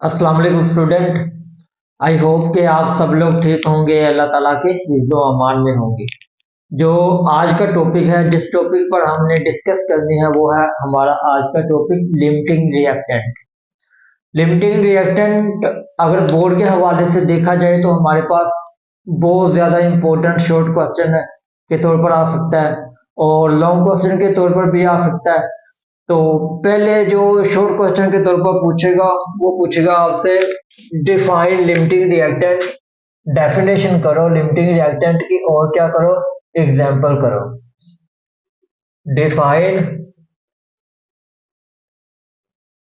अस्सलाम वालेकुम student. I hope कि आप सब लोग ठीक होंगे, अल्लाह ताला के हिफ्ज़ो अमान में होंगे। जो आज का टॉपिक है, जिस टॉपिक पर हमने डिस्कस करनी है, वो है हमारा आज का topic limiting reactant. Limiting reactant अगर बोर्ड के हवाले से देखा जाए तो हमारे पास बहुत ज़्यादा इंपॉर्टेंट शॉर्ट क्वेश्चन के तौर पर आ सकता है और लॉन्ग क्वेश्चन के तौर पर भी आ सकता है। तो पहले जो शॉर्ट क्वेश्चन के तौर पर पूछेगा, वो पूछेगा आपसे डिफाइन लिमिटिंग रिएक्टेंट, डेफिनेशन करो लिमिटिंग रिएक्टेंट की और क्या करो, एग्जांपल करो। Define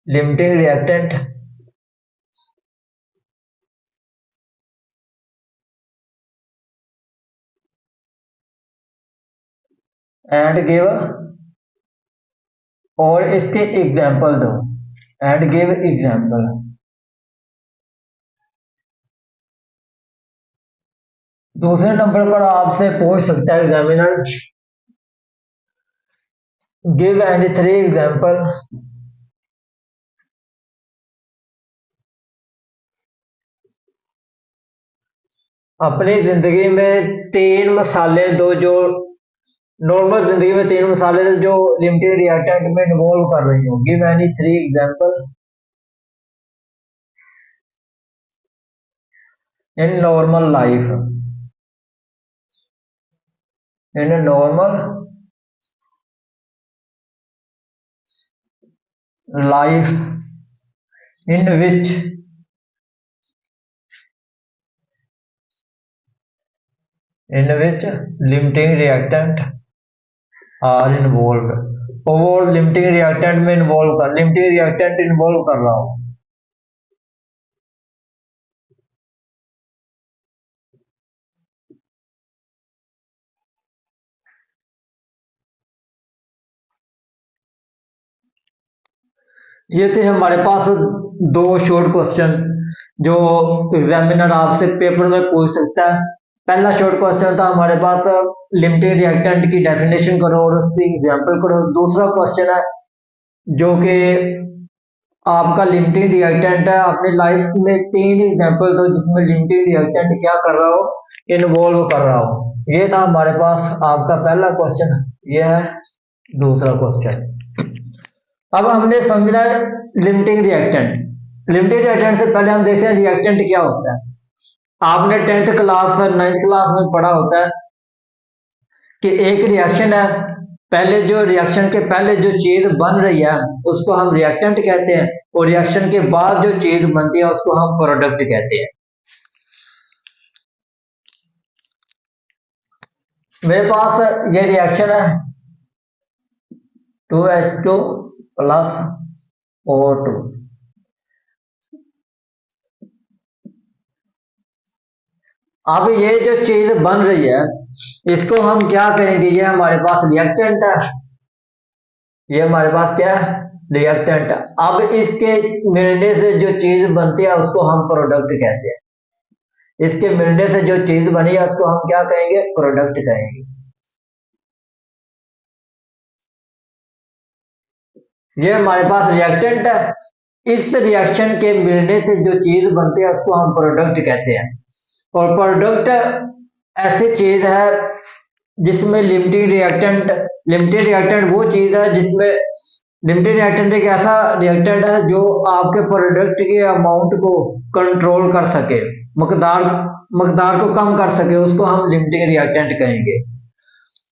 limiting reactant and give और इसके एग्जांपल दो एंड गिव एग्जांपल। दूसरे नंबर पर आपसे पूछ सकता है examiner, give and three example. अपनी जिंदगी में तीन मसाले दो जो नॉर्मल जिंदगी में तीन मसाले जो लिमिटेड रिएक्टेंट में इन्वॉल्व कर रही हो। Give any three example in normal life. In normal life in which limiting reactant are involve. और लिमिटिंग रिएक्टेंट में लिमिटिंग रिएक्टेंट इन्वॉल्व कर रहा हूं। ये थे हमारे पास दो शॉर्ट क्वेश्चन जो एग्जामिनर आपसे पेपर में पूछ सकता है। पहला शॉर्ट क्वेश्चन था हमारे पास लिमिटेड रिएक्टेंट की डेफिनेशन करो और उसकी एग्जांपल करो। दूसरा क्वेश्चन है जो कि आपका लिमिटेड रिएक्टेंट है, अपनी लाइफ में तीन एग्जांपल दो जिसमें लिमिटेड रिएक्टेंट क्या कर रहा हो, इन्वॉल्व कर रहा हो। ये था हमारे पास आपका पहला क्वेश्चन। ये है दूसरा क्वेश्चन। अब हमने समझना है लिमिटिंग रिएक्टेंट। लिमिटिंग रिएक्टेंट से पहले हम देखते हैं रिएक्टेंट क्या होता है। आपने 10th क्लास और 9th क्लास में पढ़ा होता है कि एक रिएक्शन है, पहले जो रिएक्शन के पहले जो चीज बन रही है उसको हम रिएक्टेंट कहते हैं और रिएक्शन के बाद जो चीज बनती है उसको हम प्रोडक्ट कहते हैं। मेरे पास ये रिएक्शन है 2H2 प्लस O2। अब ये जो चीज बन रही है इसको हम क्या कहेंगे, ये हमारे पास रिएक्टेंट है। ये हमारे पास क्या है, रिएक्टेंट है। अब इसके मिलने से जो चीज बनती है उसको हम प्रोडक्ट कहते हैं। इसके मिलने से जो चीज बनी है उसको हम क्या कहेंगे, प्रोडक्ट कहेंगे। ये हमारे पास रिएक्टेंट है। इस रिएक्शन के मिलने से जो चीज बनती है उसको हम प्रोडक्ट कहते हैं। और प्रोडक्ट ऐसी चीज है जिसमें लिमिटेड रिएक्टेंट वो चीज है जिसमें लिमिटेड रिएक्टेंट एक ऐसा रिएक्टेंट है जो आपके प्रोडक्ट के अमाउंट को कंट्रोल कर सके, मकदार मकदार को कम कर सके, उसको हम लिमिटिंग रिएक्टेंट कहेंगे।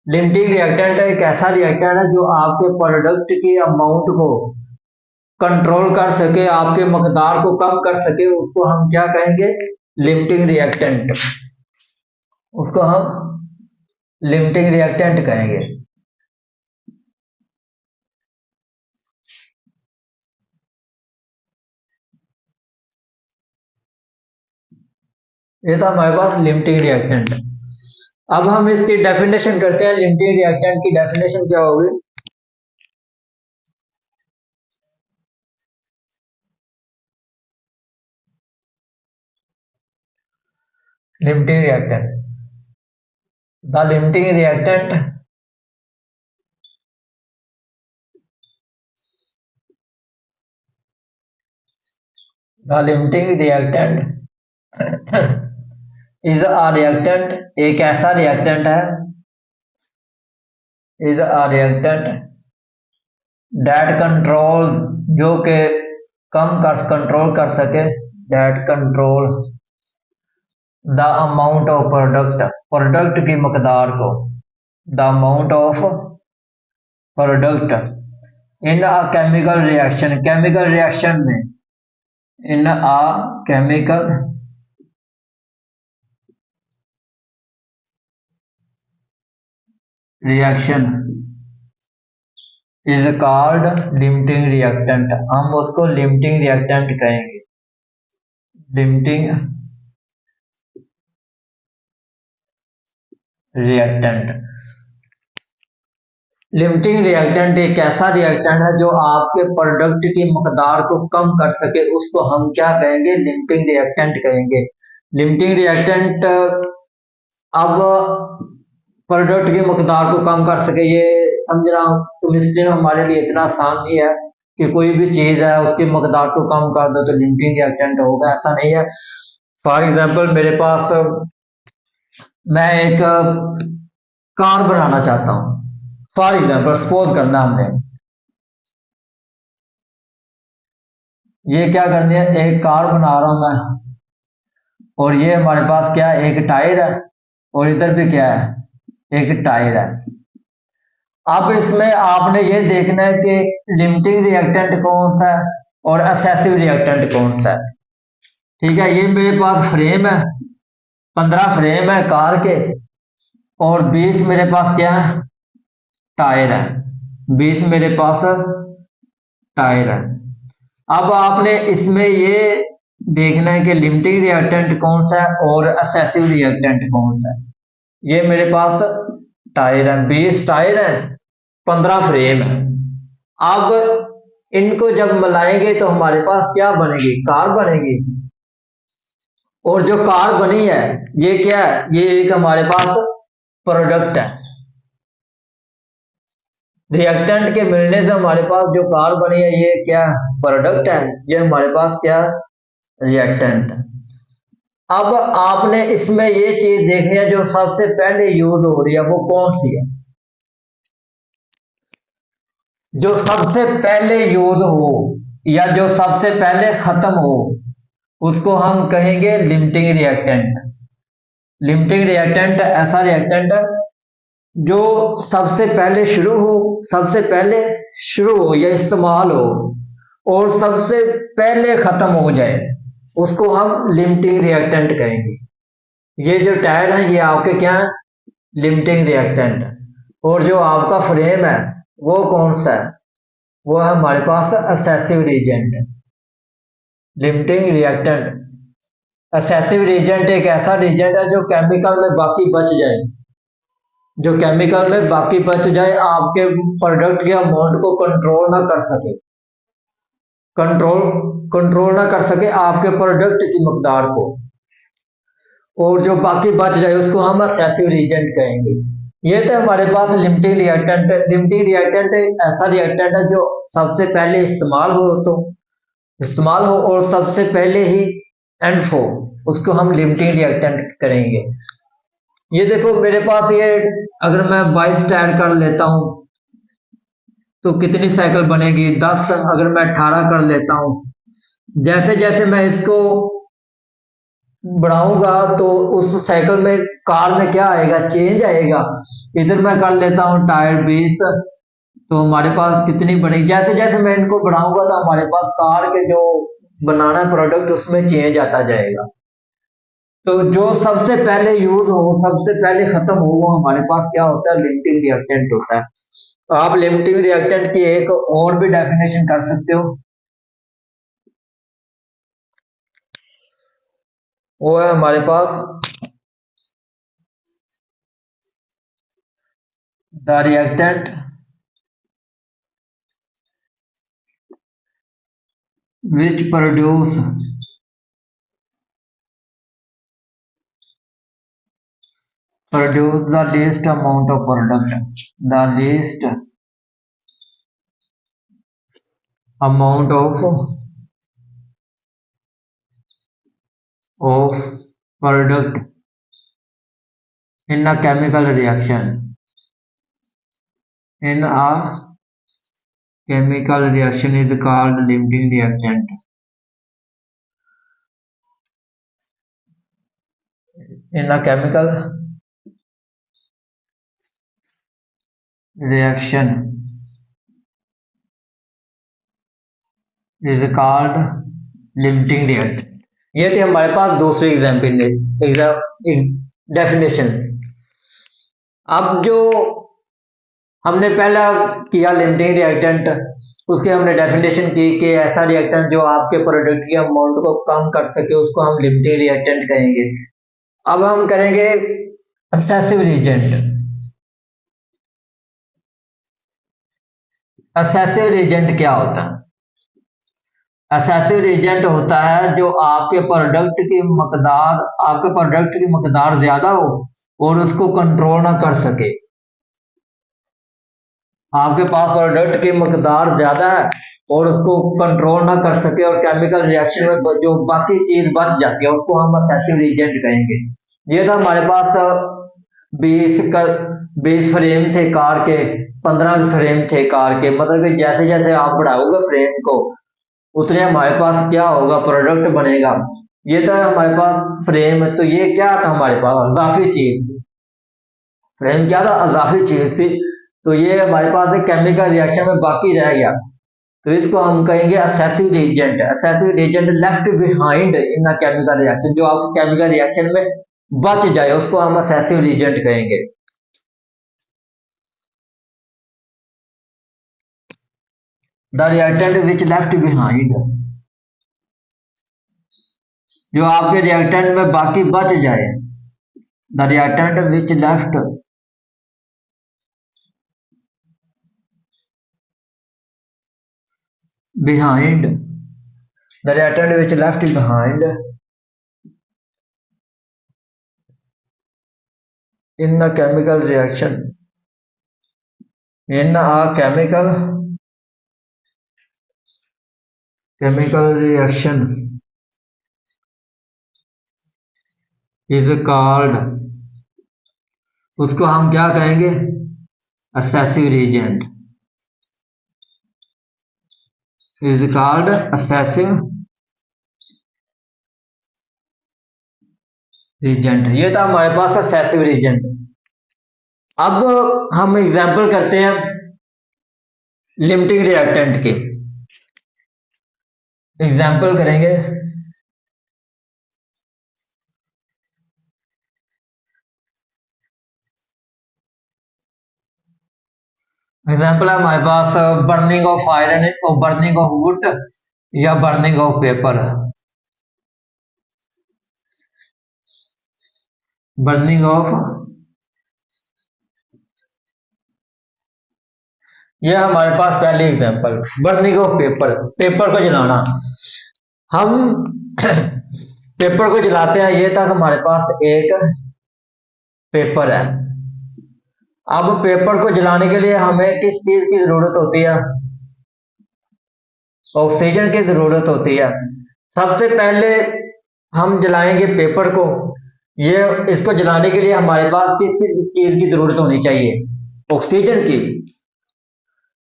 लिमिटिंग रिएक्टेंट एक ऐसा रिएक्टेंट है जो आपके प्रोडक्ट के अमाउंट को कंट्रोल कर सके, आपके मकदार को कम कर सके, उसको हम क्या कहेंगे, लिमिटिंग रिएक्टेंट। उसको हम लिमिटिंग रिएक्टेंट कहेंगे। ये था हमारे पास लिमिटिंग रिएक्टेंट। अब हम इसकी डेफिनेशन करते हैं। लिमिटिंग रिएक्टेंट की डेफिनेशन क्या होगी, limiting reactant, the limiting reactant the limiting reactant is a reactant, एक ऐसा रिएक्टेंट है, is a reactant that control, जो के कंट्रोल कर सके, that control the amount of product की मकदार को, the amount of product in a chemical reaction में, in a chemical reaction is called limiting reactant, हम उसको लिमिटिंग रिएक्टेंट कहेंगे, लिमिटिंग रिएक्टेंट। लिमिटिंग रिएक्टेंट एक ऐसा रिएक्टेंट है जो आपके प्रोडक्ट की मकदार को कम कर सके, उसको हम क्या कहेंगे, लिमिटिंग रिएक्टेंट कहेंगे। लिमिटिंग रिएक्टेंट अब प्रोडक्ट की मकदार को कम कर सके, ये समझना केमिस्ट्री में हमारे लिए इतना आसान नहीं है कि कोई भी चीज है उसकी मकदार को कम कर दो तो लिमिटिंग रिएक्टेंट होगा, ऐसा नहीं है। फॉर एग्जांपल मेरे पास, मैं एक कार बनाना चाहता हूं, फॉर एग्जाम्पल सपोज करना हमने, ये क्या करनी है, एक कार बना रहा हूं मैं, और ये हमारे पास क्या है, एक टायर है, और इधर भी क्या है, एक टायर है। अब इसमें आपने ये देखना है कि लिमिटिंग रिएक्टेंट कौन सा है और एक्सेसिव रिएक्टेंट कौन सा है। ठीक है, ये मेरे पास फ्रेम है, 15 फ्रेम है कार के, और 20 मेरे पास क्या है, टायर है, 20 मेरे पास टायर है। अब आपने इसमें ये देखना है कि लिमिटिंग रिएक्टेंट कौन सा है और एक्सेसिव रिएक्टेंट कौन सा है। ये मेरे पास टायर है, 20 टायर है, 15 फ्रेम है। अब इनको जब मिलाएंगे तो हमारे पास क्या बनेगी, कार बनेगी। और जो कार बनी है ये क्या है, ये एक हमारे पास प्रोडक्ट है। रिएक्टेंट के मिलने से हमारे पास जो कार बनी है ये क्या प्रोडक्ट है, ये हमारे पास क्या रिएक्टेंट। अब आपने इसमें ये चीज देखनी है जो सबसे पहले यूज हो रही है वो कौन सी है, जो सबसे पहले यूज हो या जो सबसे पहले खत्म हो उसको हम कहेंगे लिमिटिंग रिएक्टेंट। लिमिटिंग रिएक्टेंट ऐसा रिएक्टेंट है जो सबसे पहले शुरू हो या इस्तेमाल हो और सबसे पहले खत्म हो जाए, उसको हम लिमिटिंग रिएक्टेंट कहेंगे। ये जो टायर है ये आपके क्या है, लिमिटिंग रिएक्टेंट है। और जो आपका फ्रेम है वो कौन सा है, वो है हमारे पास एक्सेसिव रिएजेंट है। लिमिटिंग रिएक्टेंट, एक्सेसिव रिएजेंट एक ऐसा रिएजेंट है जो केमिकल में बाकी बच जाए, जो केमिकल में बाकी बच जाए, आपके प्रोडक्ट के अमाउंट को कंट्रोल ना कर सके, कंट्रोल ना कर सके आपके प्रोडक्ट की मकदार को, और जो बाकी बच जाए उसको हम एक्सेसिव रिएजेंट कहेंगे। ये तो हमारे पास लिमिटिंग रिएक्टेंट। लिमिटिंग रिएक्टेंट ऐसा रिएक्टेंट है जो सबसे पहले इस्तेमाल हो और सबसे पहले ही एंड हो, उसको हम लिमिटिंग रिएक्टेंट करेंगे। ये देखो मेरे पास ये, अगर मैं 22 टायर कर लेता हूं तो कितनी साइकिल बनेगी, 10। अगर मैं 18 कर लेता हूं, जैसे जैसे मैं इसको बढ़ाऊंगा तो उस साइकिल में, कार में क्या आएगा, चेंज आएगा। इधर मैं कर लेता हूँ टायर 20, तो हमारे पास कितनी बनेगी, जैसे जैसे मैं इनको बढ़ाऊंगा तो हमारे पास कार के जो बनाना प्रोडक्ट उसमें चेंज आता जाएगा। तो जो सबसे पहले यूज हो, सबसे पहले खत्म हो, वो हमारे पास क्या होता है, लिमिटिंग रिएक्टेंट होता है। आप लिमिटिंग रिएक्टेंट की एक और भी डेफिनेशन कर सकते हो, वो है हमारे पास the reactant which produce the least amount of product, the least amount of of product in a chemical reaction. In a chemical reaction is called limiting reactant. In a chemical reaction is called limiting reactant. ये थी हमारे पास दूसरी definition. अब जो हमने पहला किया limiting reactant, उसके हमने डेफिनेशन की कि ऐसा रिएक्टेंट जो आपके प्रोडक्ट की अमाउंट को कम कर सके उसको हम लिमिटिंग रिएक्टेंट कहेंगे। अब हम करेंगे एक्सेसिव रिएजेंट। एक्सेसिव रिएजेंट क्या होता है? एक्सेसिव रिएजेंट होता है जो आपके प्रोडक्ट की मकदार ज्यादा हो और उसको कंट्रोल ना कर सके। आपके पास प्रोडक्ट की मकदार ज्यादा है और उसको कंट्रोल ना कर सके और केमिकल रिएक्शन में जो बाकी चीज बच जाती है उसको हम एक्सेसिव रिएजेंट कहेंगे। ये था हमारे पास 20 फ्रेम थे कार के, 15 फ्रेम थे कार के। मतलब कि जैसे जैसे आप बढ़ाओगे फ्रेम को उतने हमारे पास क्या होगा, प्रोडक्ट बनेगा। ये था हमारे पास फ्रेम। तो ये क्या था हमारे पास? अजाफी चीज। फ्रेम क्या था? अजाफी चीज थी। तो ये हमारे पास एक केमिकल रिएक्शन में बाकी रह गया, तो इसको हम कहेंगे excessive reagent. Excessive reagent left behind in chemical reaction, जो आपके केमिकल रिएक्शन में बच जाए उसको हम एक्सेसिव रिएजेंट कहेंगे। The reactant which left behind, जो आपके रिएक्टेंट में बाकी बच जाए। The reactant which left behind, the reactant which left behind in a chemical reaction, in a chemical reaction is called, उसको हम क्या कहेंगे? Excessive reagent. is called excessive reagent। ये था हमारे पास एक्सेसिव रिएजेंट। अब हम एग्जांपल करते हैं लिमिटिंग रिएक्टेंट के। एग्जांपल करेंगे एग्जाम्पल है हमारे पास बर्निंग ऑफ आयरन और बर्निंग ऑफ वुड या burning of paper. Burning of, ये हमारे पास पहली example burning of paper. Paper को जलाना, हम पेपर को जलाते हैं। ये तक हमारे पास एक पेपर है। अब पेपर को जलाने के लिए हमें किस चीज की जरूरत होती है? ऑक्सीजन की जरूरत होती है। सबसे पहले हम जलाएंगे पेपर को। ये इसको जलाने के लिए हमारे पास किस चीज की जरूरत होनी चाहिए? ऑक्सीजन की।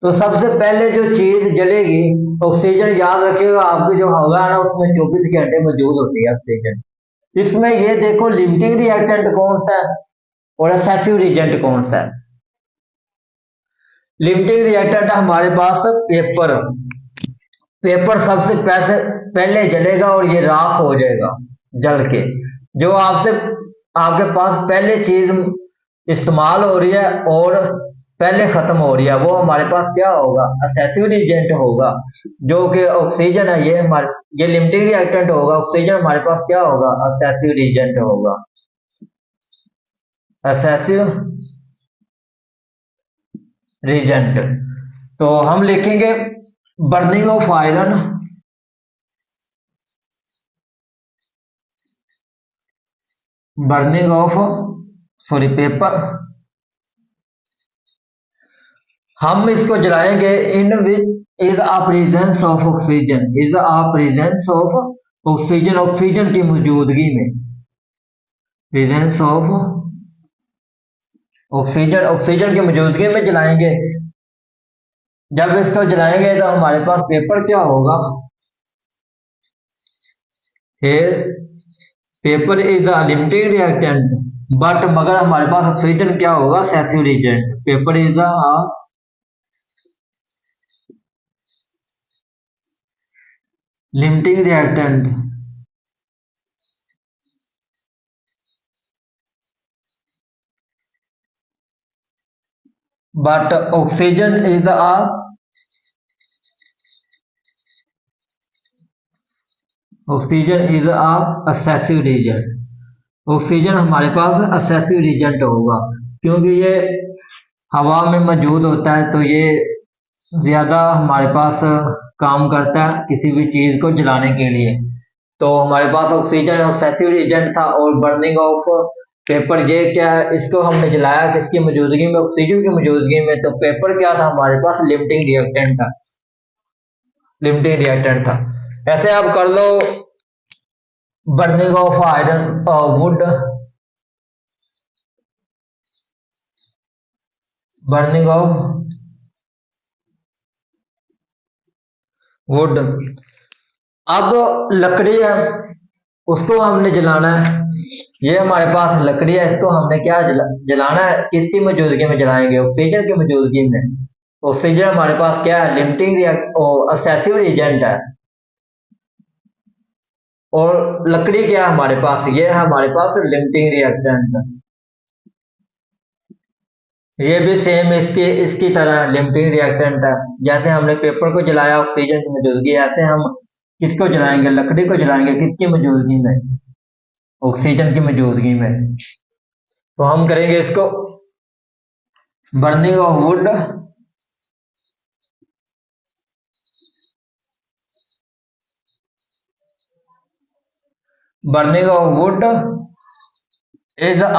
तो सबसे पहले जो चीज जलेगी ऑक्सीजन। याद रखिएगा आपकी जो हवा है ना उसमें 24 घंटे मौजूद होती है ऑक्सीजन। इसमें ये देखो लिमिटिंग रिएक्टेंट कौन सा है और एक्सेसिव रिएजेंट कौन सा है? लिमिटिंग रिएक्टेंट हमारे पास पेपर। पेपर सबसे पहले जलेगा और ये राख हो जाएगा जल के। जो आपके पास पहले चीज इस्तेमाल हो रही है और पहले खत्म हो रही है वो हमारे पास क्या होगा? एक्सेसिव रिएजेंट होगा, जो कि ऑक्सीजन है। ये लिमिटिंग रिएक्टेंट होगा। ऑक्सीजन हमारे पास क्या होगा? एक्सेसिव रिएजेंट होगा। Excessive reagent. तो हम लिखेंगे burning of iron, burning of paper. हम इसको जलाएंगे in which is a presence of oxygen, is a presence of oxygen oxygen की मौजूदगी में, प्रेजेंस ऑफ ऑक्सीजन ऑक्सीजन की मौजूदगी में जलाएंगे। जब इसको जलाएंगे तो हमारे पास पेपर क्या होगा, paper is a limiting reactant, but मगर हमारे पास ऑक्सीजन क्या होगा, excessive reagent. Paper is a limiting reactant, but oxygen is a excessive reagent. Oxygen हमारे पास असेसिव रिएजेंट होगा, क्योंकि ये हवा में मौजूद होता है तो ये ज्यादा हमारे पास काम करता है किसी भी चीज को जलाने के लिए। तो हमारे पास ऑक्सीजन असेसिव रिएजेंट था, और बर्निंग ऑफ पेपर ये क्या है, इसको हमने जलाया किसकी मौजूदगी में, ऑक्सीजन की मौजूदगी में। तो पेपर क्या था हमारे पास, लिमिटिंग रिएक्टेंट था, लिमिटिंग रिएक्टेंट था। ऐसे आप कर लो, burning of iron wood, burning of wood. अब लकड़ी है, उसको हमने जलाना है। ये हमारे पास लकड़ी है, इसको हमने क्या जलाना है, किसकी मौजूदगी में जलाएंगे, ऑक्सीजन की मौजूदगी में। ऑक्सीजन हमारे पास क्या है, लिमिटिंग असेसिव रिएजेंट है। और लकड़ी क्या है हमारे पास, ये है हमारे पास लिमिटिंग रिएक्टेंट। ये भी सेम इसकी तरह लिमिटिंग रिएक्टेंट है। जैसे हमने पेपर को जलाया ऑक्सीजन की मौजूदगी, ऐसे हम किसको जलाएंगे, लकड़ी को जलाएंगे किसकी मौजूदगी में, ऑक्सीजन की मौजूदगी में। तो हम करेंगे इसको burning of wood, burning of wood is a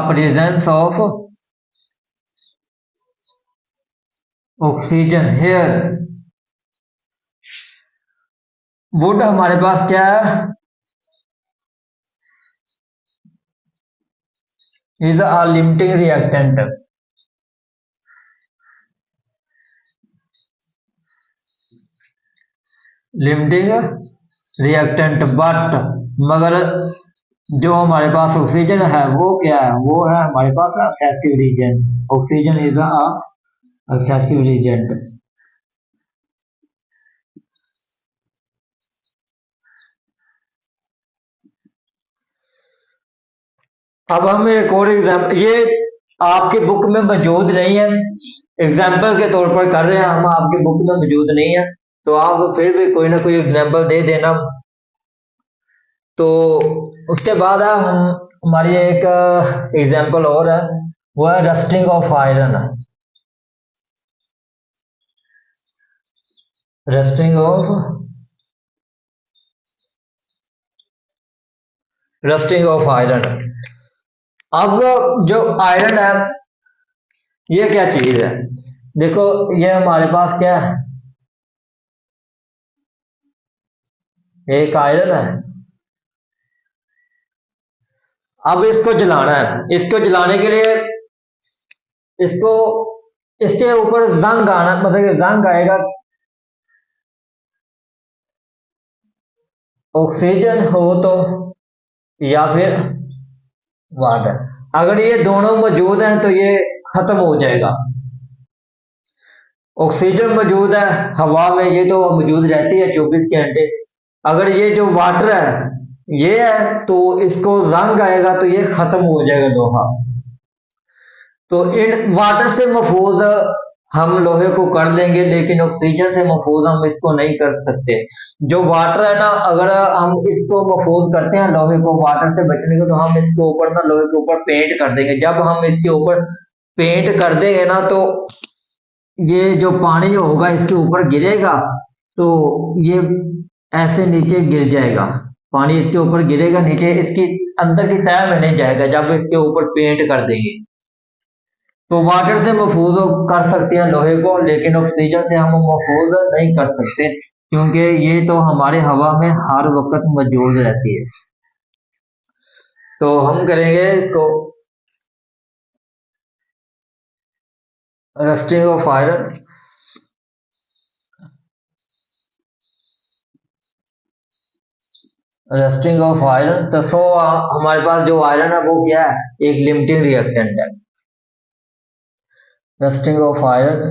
presence of oxygen here. Wood हमारे पास क्या है, is a limiting reactant, limiting reactant, but मगर जो हमारे पास ऑक्सीजन है वो क्या है, वो है हमारे पास excessive reagent. Oxygen is a excessive reagent. अब हम एक और एग्जाम्पल, ये आपकी बुक में मौजूद नहीं है, एग्जाम्पल के तौर पर कर रहे हैं हम, आपकी बुक में मौजूद नहीं है, तो आप फिर भी कोई ना कोई एग्जाम्पल दे देना। तो उसके बाद हम हमारी एक एग्जाम्पल और है, वो है rusting of iron. Rusting of iron. अब जो आयरन है ये क्या चीज है, देखो ये हमारे पास क्या है, एक आयरन है। अब इसको जलाना है, इसको जलाने के लिए इसको इसके ऊपर जंग आना, मतलब कि जंग आएगा, ऑक्सीजन हो तो या फिर वाटर। अगर ये दोनों मौजूद हैं तो ये खत्म हो जाएगा। ऑक्सीजन मौजूद है हवा में, ये तो मौजूद रहती है 24 घंटे। अगर ये जो वाटर है ये है तो इसको जंग आएगा तो ये खत्म हो जाएगा लोहा। तो इन वाटर से महफूज हम लोहे को कर लेंगे, लेकिन ऑक्सीजन से महफूज हम इसको नहीं कर सकते। जो वाटर है ना, अगर हम इसको महफूज करते हैं लोहे को वाटर से बचने को, तो हम इसके ऊपर ना लोहे के ऊपर पेंट कर देंगे। जब हम इसके ऊपर पेंट कर देंगे ना, तो ये जो पानी होगा इसके ऊपर गिरेगा तो ये ऐसे नीचे गिर जाएगा, पानी इसके ऊपर गिरेगा नीचे, इसकी अंदर की तह में नहीं जाएगा जब इसके ऊपर पेंट कर देंगे। तो वाटर से महफूज कर सकते हैं लोहे को, लेकिन ऑक्सीजन से हम महफूज नहीं कर सकते, क्योंकि ये तो हमारे हवा में हर वक्त मौजूद रहती है। तो हम करेंगे इसको rusting of iron. Rusting of iron, तो हमारे पास जो आयरन है वो क्या है, एक लिमिटिंग रिएक्टेंट है। Rusting of iron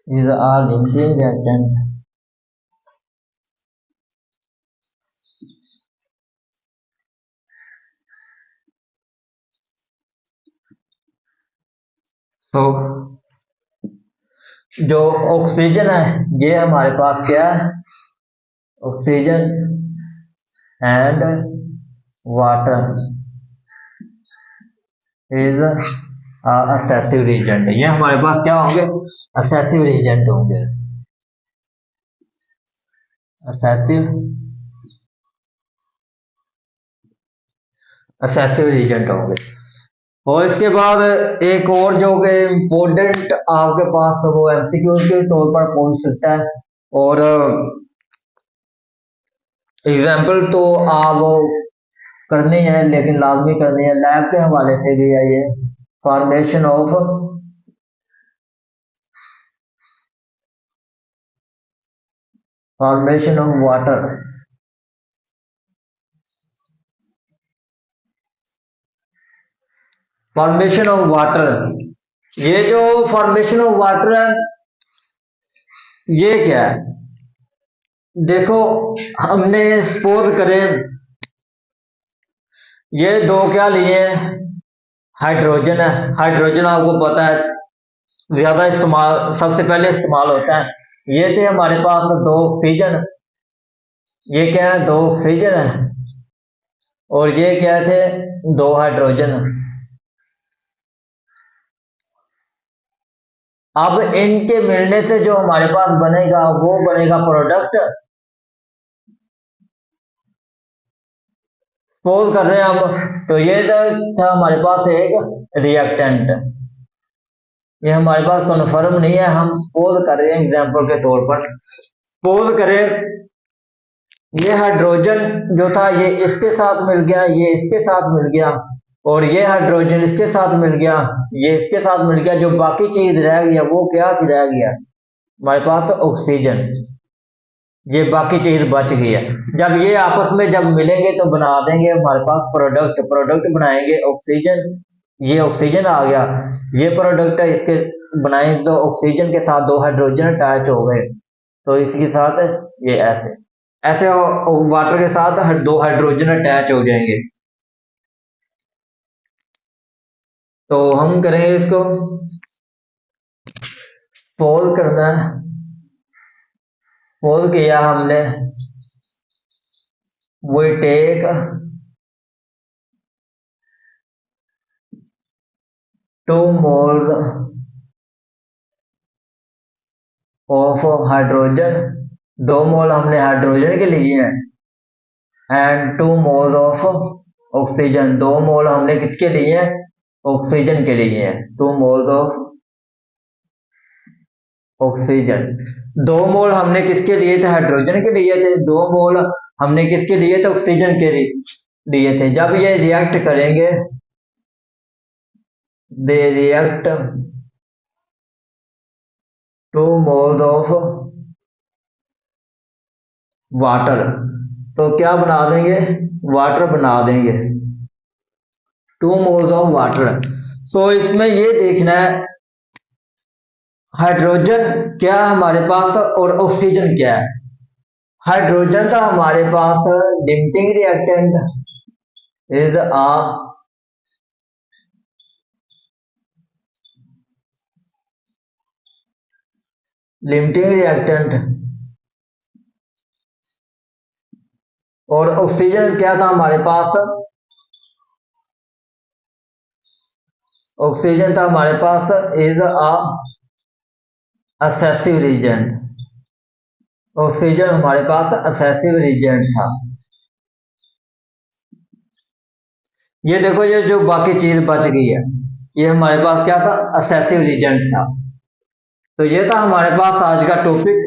is a limiting reactant। तो जो ऑक्सीजन है ये हमारे पास क्या है, oxygen and water is excessive reagent. ये हमारे पास क्या होंगे, असेसिव रिएजेंट होंगे, असेसिव रिएजेंट होंगे। और इसके बाद एक और जो कि इम्पोर्टेंट आपके पास वो एमसीक्यू के तौर पर पूछ सकता है, और एग्जाम्पल तो आप करनी है, लेकिन लाजमी करनी है, लैब के हवाले से भी है ये। Formation of water, formation of water. ये जो फॉर्मेशन ऑफ वाटर है ये क्या है, देखो हमने सपोज करें ये दो क्या लिए हैं, हाइड्रोजन है। हाइड्रोजन आपको पता है ज्यादा इस्तेमाल, सबसे पहले इस्तेमाल होता है। ये थे हमारे पास दो ऑक्सीजन, ये क्या है, दो ऑक्सीजन है, और ये क्या थे, दो हाइड्रोजन। अब इनके मिलने से जो हमारे पास बनेगा वो बनेगा प्रोडक्ट। सपोज कर रहे हैं हम, तो ये था हमारे पास एक रिएक्टेंट, ये हमारे पास कन्फर्म नहीं है, हम सपोज कर रहे हैं एग्जांपल के तौर पर। सपोज करें ये हाइड्रोजन जो था ये इसके साथ मिल गया, ये इसके साथ मिल गया, और ये हाइड्रोजन इसके साथ मिल गया, ये इसके साथ मिल गया। जो बाकी चीज रह गया वो क्या रह गया, हमारे पास ऑक्सीजन, ये बाकी चीज बच गई है। जब ये आपस में जब मिलेंगे तो बना देंगे हमारे पास प्रोडक्ट, प्रोडक्ट बनाएंगे ऑक्सीजन, ये ऑक्सीजन आ गया, ये प्रोडक्ट है, इसके बनाए तो ऑक्सीजन के साथ दो हाइड्रोजन अटैच हो गए, तो इसके साथ ये ऐसे ऐसे वाटर के साथ दो हाइड्रोजन अटैच हो जाएंगे। तो हम करेंगे इसको, पोल करना है, पोल किया हमने, we take 2 moles of hydrogen, 2 मोल हमने हाइड्रोजन के लिए हैं, एंड 2 मोल ऑफ ऑक्सीजन, 2 मोल हमने किसके लिए हैं, ऑक्सीजन के लिए हैं, 2 मोल ऑफ ऑक्सीजन। 2 मोल हमने किसके लिए थे, हाइड्रोजन के लिए थे, 2 मोल हमने किसके लिए थे, ऑक्सीजन के लिए थे। जब ये रिएक्ट करेंगे, they react 2 moles of water, तो क्या बना देंगे, वाटर बना देंगे, 2 मोल्स ऑफ वाटर। सो इसमें ये देखना है हाइड्रोजन क्या है हमारे पास और ऑक्सीजन क्या है। हाइड्रोजन का हमारे पास limiting reactant is a limiting reactant, और ऑक्सीजन क्या था हमारे पास, ऑक्सीजन था हमारे पास is a excessive reagent, oxygen हमारे पास असेसिव रिएजेंट था। ये देखो, ये जो बाकी चीज बच गई है, ये हमारे पास क्या था, असेसिव रीजेंट था। तो ये था हमारे पास आज का टॉपिक।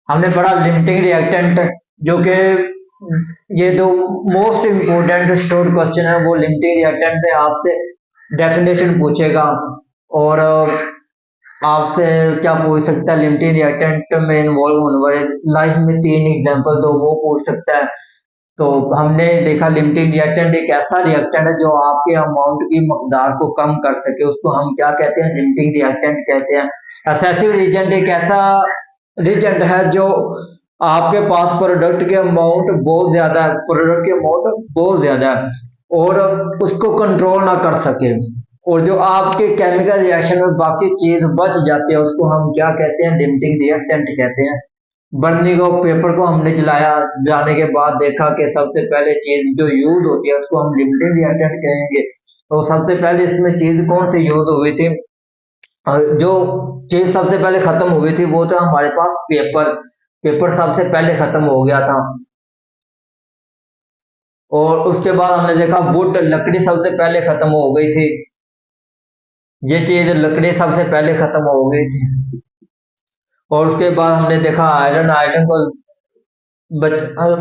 हमने पढ़ा लिमिटिंग रिएक्टेंट, जो कि ये दो मोस्ट इम्पोर्टेंट शॉर्ट क्वेश्चन है, वो लिमिटिंग रिएक्टेंट पे आपसे डेफिनेशन पूछेगा, और आपसे क्या पूछ सकता है, लिमिटिंग रिएक्टेंट में इन्वॉल्व होने वाले लाइफ में तीन एग्जांपल दो, वो पूछ सकता है। तो हमने देखा लिमिटिंग रिएक्टेंट एक ऐसा रिएक्टेंट है जो आपके अमाउंट की मकदार को कम कर सके, उसको हम क्या कहते हैं, लिमिटिंग रिएक्टेंट कहते हैं। असेसिव रिएजेंट एक ऐसा रिएजेंट है जो आपके पास प्रोडक्ट के अमाउंट बहुत ज्यादा है, प्रोडक्ट के अमाउंट बहुत ज्यादा है और उसको कंट्रोल ना कर सके, और जो आपके केमिकल रिएक्शन में बाकी चीज बच जाती है उसको हम क्या कहते हैं, लिमिटिंग रिएक्टेंट कहते हैं। बर्निंग ऑफ पेपर को हमने जलाया, जलाने के बाद देखा कि सबसे पहले चीज जो यूज होती है उसको हम लिमिटिंग रिएक्टेंट कहेंगे। तो सबसे पहले इसमें चीज कौन सी यूज हुई थी, जो चीज सबसे पहले खत्म हुई थी वो था हमारे पास पेपर। पेपर सबसे पहले खत्म हो गया था, और उसके बाद हमने देखा वुड, लकड़ी सबसे पहले खत्म हो गई थी। ये चीज लकड़ी सबसे पहले खत्म हो गई थी। और उसके बाद हमने देखा आयरन, आयरन को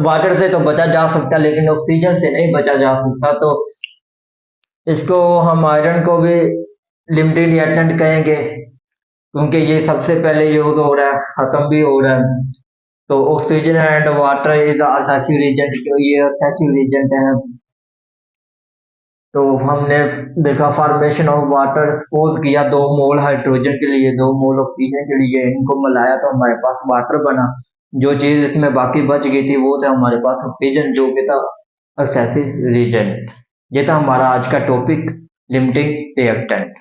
वाटर से तो बचा जा सकता है लेकिन ऑक्सीजन से नहीं बचा जा सकता, तो इसको हम आयरन को भी लिमिटेड रिएक्टेंट कहेंगे, क्योंकि ये सबसे पहले यूज हो रहा है, खत्म भी हो रहा है। तो oxygen and water is excessive reagent, ये असेसिव रिएजेंट है। तो हमने देखा फॉर्मेशन ऑफ वाटर, सपोज किया 2 मोल हाइड्रोजन के लिए 2 मोल ऑक्सीजन के लिए, इनको मिलाया तो हमारे पास वाटर बना। जो चीज इसमें बाकी बच गई थी वो था हमारे पास ऑक्सीजन, जो कि था असेसिव रिएजेंट। ये था हमारा आज का टॉपिक, लिमिटिंग रिएक्टेंट।